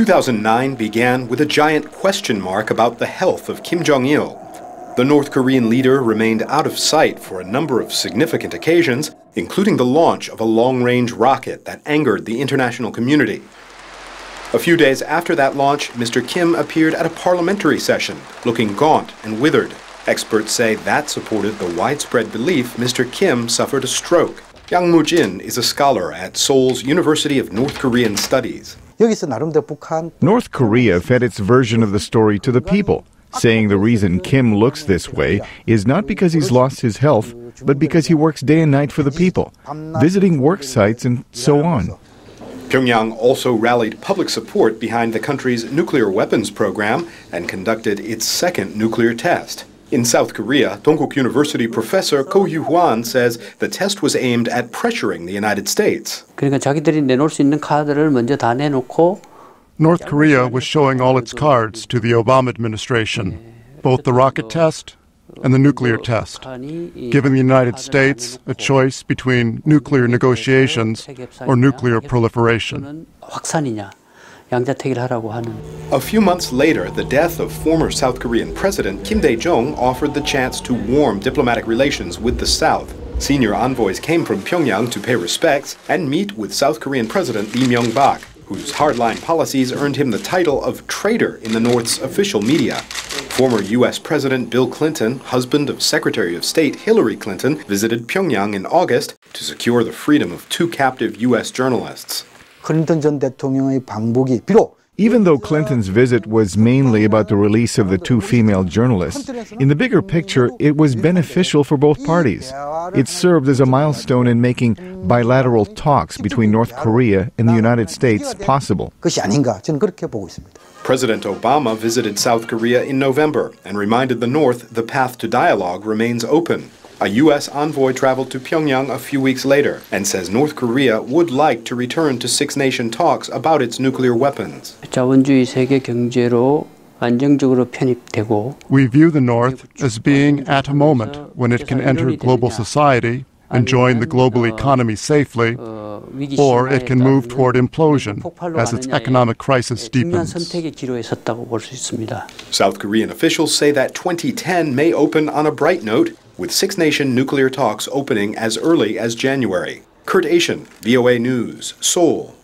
2009 began with a giant question mark about the health of Kim Jong-il. The North Korean leader remained out of sight for a number of significant occasions, including the launch of a long-range rocket that angered the international community. A few days after that launch, Mr. Kim appeared at a parliamentary session, looking gaunt and withered. Experts say that supported the widespread belief Mr. Kim suffered a stroke. Yang Mu-jin is a scholar at Seoul's University of North Korean Studies. North Korea fed its version of the story to the people, saying the reason Kim looks this way is not because he's lost his health, but because he works day and night for the people, visiting work sites and so on. Pyongyang also rallied public support behind the country's nuclear weapons program and conducted its second nuclear test. In South Korea, Dongguk University professor Ko Yu-hwan says the test was aimed at pressuring the United States. North Korea was showing all its cards to the Obama administration, both the rocket test and the nuclear test, giving the United States a choice between nuclear negotiations or nuclear proliferation. A few months later, the death of former South Korean President Kim Dae-jung offered the chance to warm diplomatic relations with the South. Senior envoys came from Pyongyang to pay respects and meet with South Korean President Lee Myung-bak, whose hardline policies earned him the title of traitor in the North's official media. Former U.S. President Bill Clinton, husband of Secretary of State Hillary Clinton, visited Pyongyang in August to secure the freedom of two captive U.S. journalists. Even though Clinton's visit was mainly about the release of the two female journalists, in the bigger picture, it was beneficial for both parties. It served as a milestone in making bilateral talks between North Korea and the United States possible. President Obama visited South Korea in November and reminded the North the path to dialogue remains open. A U.S. envoy traveled to Pyongyang a few weeks later and says North Korea would like to return to six-nation talks about its nuclear weapons. We view the North as being at a moment when it can enter global society and join the global economy safely, or it can move toward implosion as its economic crisis deepens. South Korean officials say that 2010 may open on a bright note, with six-nation nuclear talks opening as early as January. Kurt Achin, VOA News, Seoul.